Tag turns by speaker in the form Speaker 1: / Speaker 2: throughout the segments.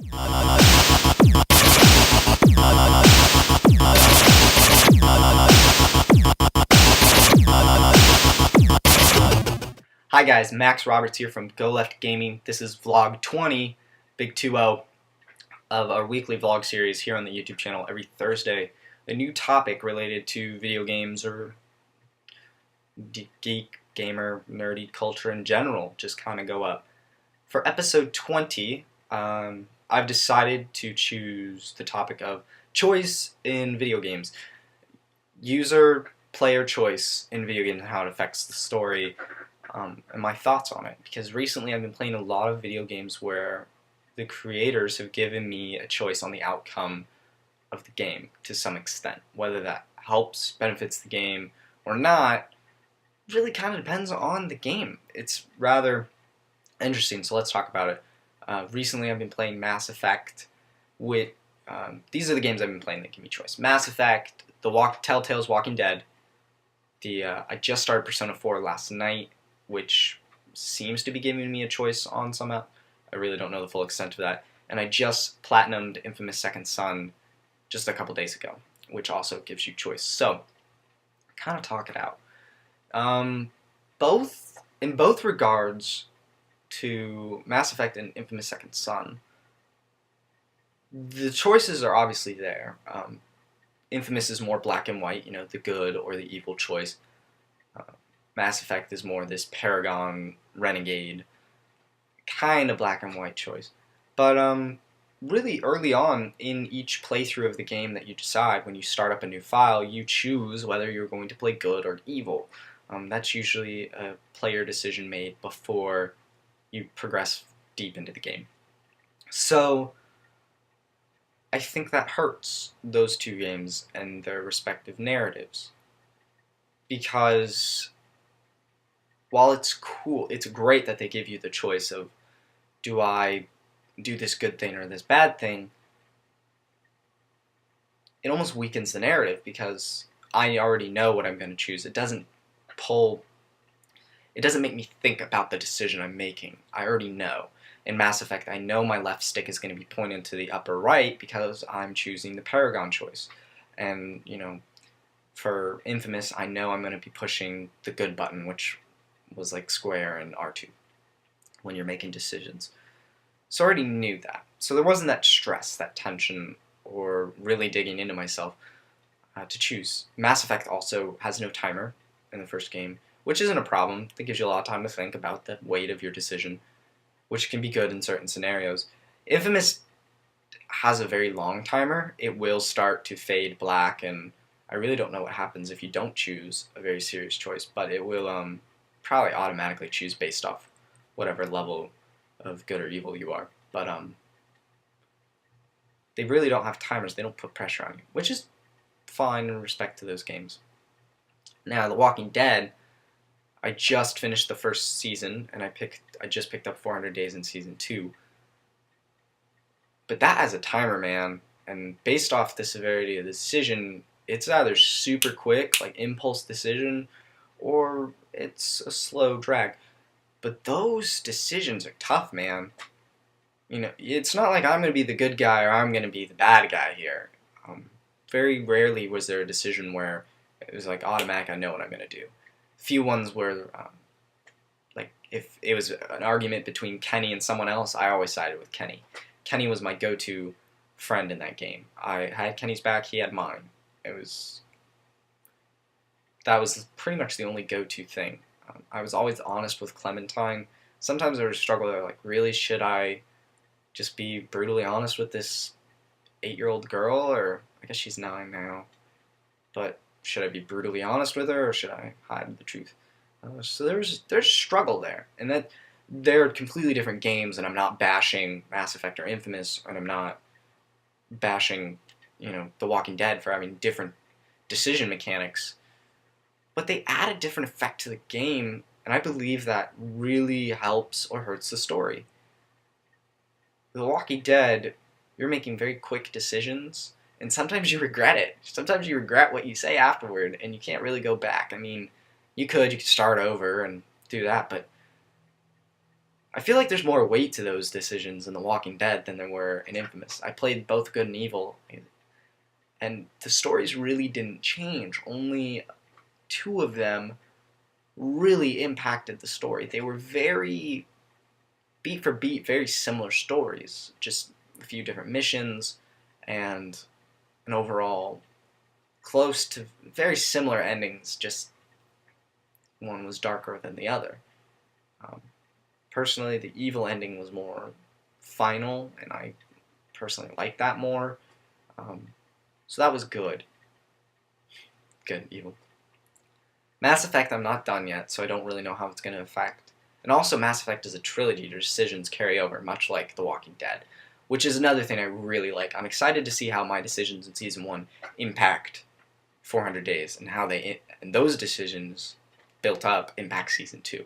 Speaker 1: Hi guys, Max Roberts here from Go Left Gaming. This is vlog 20, big 2-0, of our weekly vlog series here on the YouTube channel every Thursday. A new topic related to video games or geek, gamer, nerdy culture in general just kind of go up. For episode 20, I've decided to choose the topic of choice in video games. User player choice in video games and how it affects the story. And my thoughts on it, because recently I've been playing a lot of video games where the creators have given me a choice on the outcome of the game to some extent. Whether that helps, benefits the game, or not, really kind of depends on the game. It's rather interesting, so let's talk about it. Recently I've been playing Mass Effect with, these are the games I've been playing that give me choice. Mass Effect, Telltale's Walking Dead, I just started Persona 4 last night, which seems to be giving me a choice on some app. I really don't know the full extent of that. And I just platinumed Infamous Second Son just a couple days ago, which also gives you choice. So, kind of talk it out. In both regards to Mass Effect and Infamous Second Son, the choices are obviously there. Infamous is more black and white, you know, the good or the evil choice. Mass Effect is more this Paragon, Renegade, kind of black and white choice. But really early on in each playthrough of the game that you decide, when you start up a new file, you choose whether you're going to play good or evil. That's usually a player decision made before you progress deep into the game. So I think that hurts those two games and their respective narratives, because while it's cool, it's great that they give you the choice of, do I do this good thing or this bad thing, it almost weakens the narrative because I already know what I'm going to choose. It doesn't make me think about the decision I'm making. I already know. In Mass Effect, I know my left stick is going to be pointed to the upper right because I'm choosing the Paragon choice. And, you know, for Infamous, I know I'm going to be pushing the good button, which was like square and R2 when you're making decisions. So I already knew that. So there wasn't that stress, that tension, or really digging into myself to choose. Mass Effect also has no timer in the first game, which isn't a problem. That gives you a lot of time to think about the weight of your decision, which can be good in certain scenarios. Infamous has a very long timer. It will start to fade black, and I really don't know what happens if you don't choose a very serious choice, but it will probably automatically choose based off whatever level of good or evil you are. But they really don't have timers. They don't put pressure on you, which is fine in respect to those games. Now, The Walking Dead, I just finished the first season, and I just picked up 400 Days in Season 2. But that has a timer, man, and based off the severity of the decision, it's either super quick, like impulse decision, or it's a slow drag. But those decisions are tough, man. You know, it's not like I'm going to be the good guy or I'm going to be the bad guy here. Very rarely was there a decision where it was like automatic, I know what I'm going to do. Few ones where, like, if it was an argument between Kenny and someone else, I always sided with Kenny. Kenny was my go-to friend in that game. I had Kenny's back, he had mine. That was pretty much the only go-to thing. I was always honest with Clementine. Sometimes I would struggle, like, really, should I just be brutally honest with this 8-year-old girl? Or, I guess she's 9 now. But should I be brutally honest with her, or should I hide the truth? So there's struggle there. And that they're completely different games, and I'm not bashing Mass Effect or Infamous, and I'm not bashing, you know, The Walking Dead for having different decision mechanics. But they add a different effect to the game, and I believe that really helps or hurts the story. The Walking Dead, you're making very quick decisions, and sometimes you regret it. Sometimes you regret what you say afterward, and you can't really go back. I mean, you could start over and do that, but I feel like there's more weight to those decisions in The Walking Dead than there were in Infamous. I played both Good and Evil, and the stories really didn't change. Only two of them really impacted the story. They were very, beat for beat, very similar stories, just a few different missions and an overall close to very similar endings, just one was darker than the other. Um, Personally, the evil ending was more final, and I personally like that more. So that was good. Good, evil. Mass Effect, I'm not done yet, so I don't really know how it's going to affect. And also, Mass Effect is a trilogy. Your decisions carry over, much like The Walking Dead, which is another thing I really like. I'm excited to see how my decisions in Season 1 impact 400 Days, and how and those decisions built up impact Season 2.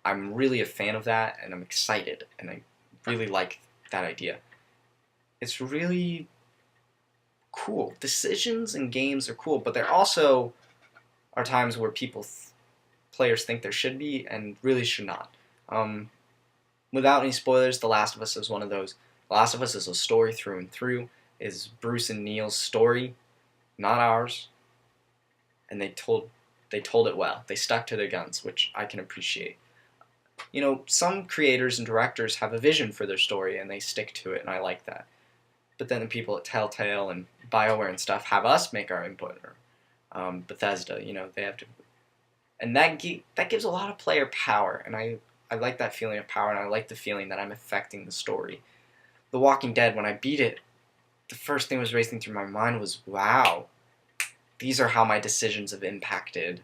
Speaker 1: I'm really a fan of that, and I'm excited, and I really like that idea. It's really cool. Decisions in games are cool, but there also are times where players think there should be and really should not. Without any spoilers, The Last of Us is one of those. The Last of Us is a story through and through. Is Bruce and Neil's story, not ours, and they told it well. They stuck to their guns, which I can appreciate. You know, some creators and directors have a vision for their story and they stick to it, and I like that. But then the people at Telltale and BioWare and stuff have us make our input, or Bethesda, you know, they have to, and that gives a lot of player power, and I like that feeling of power, and I like the feeling that I'm affecting the story. The Walking Dead, when I beat it, the first thing that was racing through my mind was, wow, these are how my decisions have impacted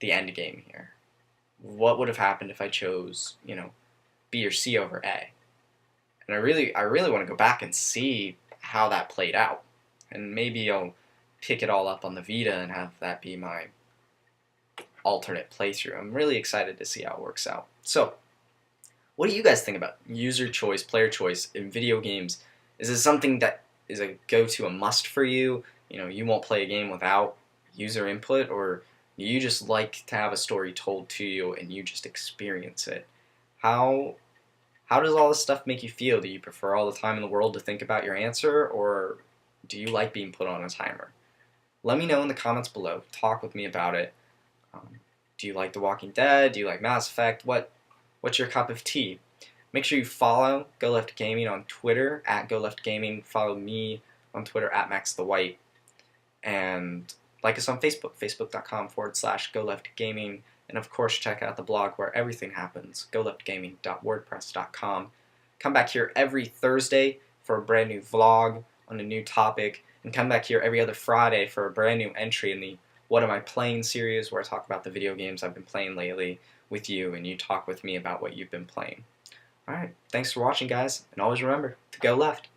Speaker 1: the end game here. What would have happened if I chose, you know, B or C over A? And I really want to go back and see how that played out. And maybe I'll pick it all up on the Vita and have that be my alternate playthrough. I'm really excited to see how it works out. So, what do you guys think about user choice, player choice in video games? Is this something that is a go-to, a must for you? You know, you won't play a game without user input, or you just like to have a story told to you and you just experience it? How does all this stuff make you feel? Do you prefer all the time in the world to think about your answer, or do you like being put on a timer? Let me know in the comments below. Talk with me about it. Do you like The Walking Dead? Do you like Mass Effect? What's your cup of tea? Make sure you follow Go Left Gaming on Twitter, at Go Left Gaming. Follow me on Twitter, at MaxTheWhite. And like us on Facebook, facebook.com/Go Left Gaming. And of course, check out the blog where everything happens, goleftgaming.wordpress.com. Come back here every Thursday for a brand new vlog on a new topic, and come back here every other Friday for a brand new entry in the What Am I Playing series, where I talk about the video games I've been playing lately with you, and you talk with me about what you've been playing. Alright, thanks for watching, guys, and always remember to go left.